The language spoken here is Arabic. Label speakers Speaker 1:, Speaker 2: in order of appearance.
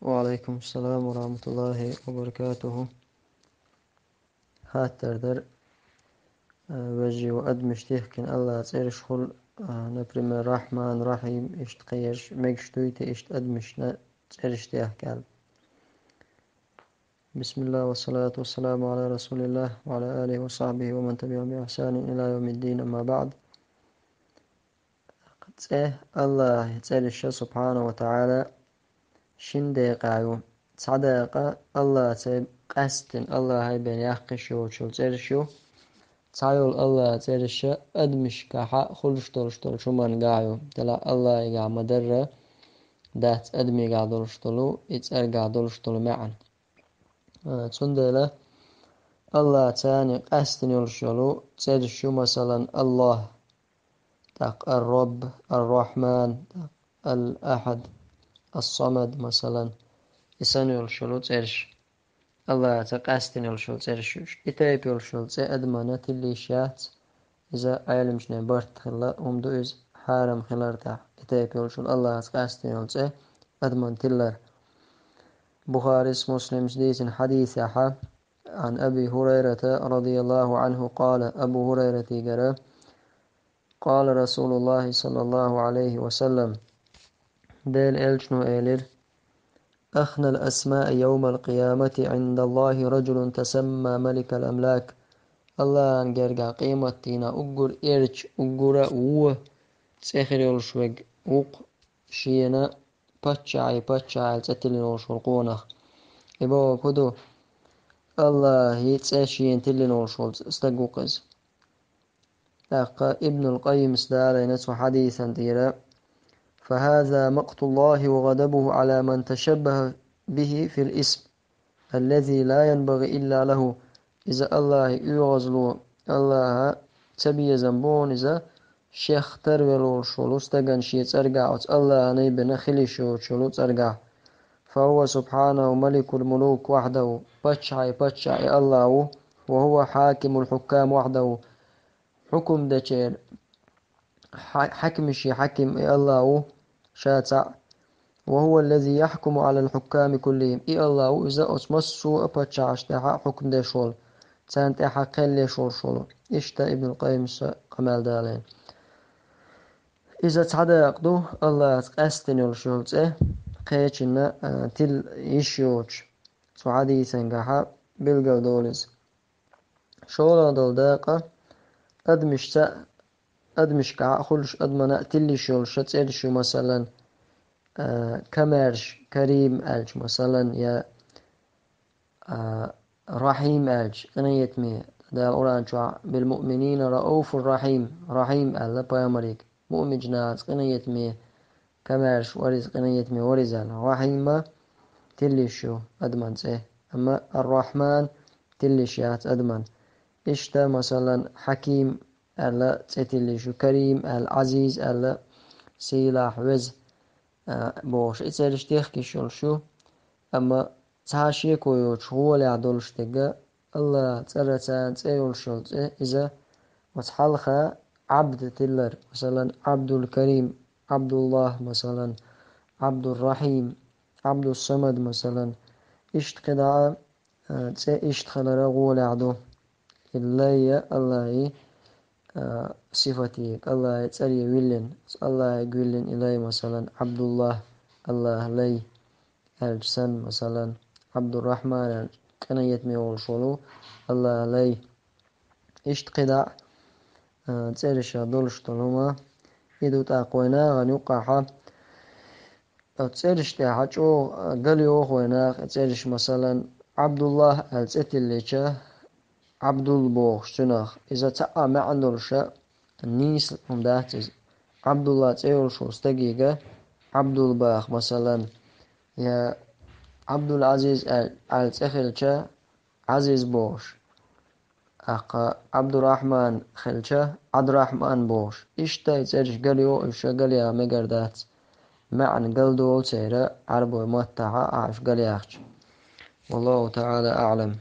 Speaker 1: وعليكم السلام ورحمة الله وبركاته. هاتر در وجي وأدمش تيخكن الله تسيرش خل نبرم رحمن رحيم اشت قيش مجشتويت اشت أدمش تسيرش تيخكال. بسم الله والصلاة والسلام على رسول الله وعلى آله وصحبه ومن تبعهم بإحسان إلى يوم الدين. أما بعد، الله تسيرش سبحانه وتعالى شن دقيقة صدقة الله تسيب قستن الله هاي بين يحقشو وشل تسيرشو تايول الله تسيرش أدمش كحا خلشتول شو من قاعو تلا الله يقع مدرة دات أدمي قاعدولشتولو يتسأل قاعدولشتولو معا تسندله الله تاني قستن يولشولو تسيرشو مثلا الله تاق الرب الرحمن الأحد الصمد مثلا يسان يولشولو تسيرش الله تقاستن يولشول تسيرشوش إتايب يولشول تسي أدمانة اللي شات إذا عالمش نبرت خلا ومدو إز حارم خلار تاع إتايب يولشول الله تقاستن يول تسي أدمان تلر. بخاري مسلم جديد حديث عن أبي هريرة رضي الله عنه قال أبو هريرة قال قال رسول الله صلى الله عليه وسلم ديل إلشنو إيلر أخنى الأسماء يوم القيامة عند الله رجل تسمى ملك الأملاك. الله أنجرقا قيمة تينا أقر إرج أقر تسخر يلشوق وق شينا باتشاي تتلين وشلقونخ إبو كدو الله يتساشين تلين وشل استقوقز. ابن القيم استدال نسو حديثا تيرا فهذا مقت الله وغضبه على من تشبه به في الاسم الذي لا ينبغي إلا له. إذا الله يغزلو الله تبي زنبون إذا شيخ ترولو شلو استغن شي ترقع الله نيبنا خلي شلو ترقع. فهو سبحانه ملك الملوك وحده بتشعي الله وهو حاكم الحكام وحده حكم دچير حكم شي حكم الله شاتع وهو الذي يحكم على الحكام كلهم الله إذا أتمسوا أبتشعش تحا حكم دي شول تانت تحا قل شول إشتا ابن القيم قمال دالين إذا تعدى يقدو الله تقستن يلشول قيتشنا تل يشيوش سعادي سنقحا بلغل دولز شولا دول داقة أدمش كعخلش أدمنا تلي شول شتسيرشو مثلا كمرش كريم ألج مثلا يا رحيم ألج أنا يتمي دا القرآن شو بالمؤمنين رؤوف الرحيم رحيم ألا بيامريك مؤمن جناس أنا يتمي كمرش ورز أنا يتمي ورزان رحيم تلي شو أدمن سه. أما الرحمن تلي شيات أدمن إشتا مثلا حكيم ألا تتلي شو كريم العزيز ألا سلاح وز بوش إتسالش تيخكي شو أما تاشي كويوش هو اللي عدولش تيجا الله تسرسان تسيول شولت إذا وتحلخا عبد تلر مثلا عبد الكريم عبد الله مثلا عبد الرحيم عبد الصمد مثلا إشت قدعا إشت خلرا غول عدو إلا الله صفتيك الله يتسري ويلن الله يقولن إلي مثلا عبد الله الله لي الجسن مثلا عبد الرحمن كان يتمي والشلو الله لي إشت قدع تسرش دولش طلوما إدو تاقوينا غنيقاحا أو تسرش تاحجو قليو خوينا تسرش مثلا عبد الله التسليشة عبد البوخ شناخ إذا تقع ما عندولش النيس هم داتز عبد الله تسيول شو استقيقة عبد الباخ مثلا يا عبد العزيز على تخلشة عزيز بوش عبد الرحمن خلشة عبد الرحمن بوش إشتا يتسرش قليو إشتا قليا مقردات معنى قلدو سيرا عربو متعا عاش قلياخش. والله تعالى أعلم.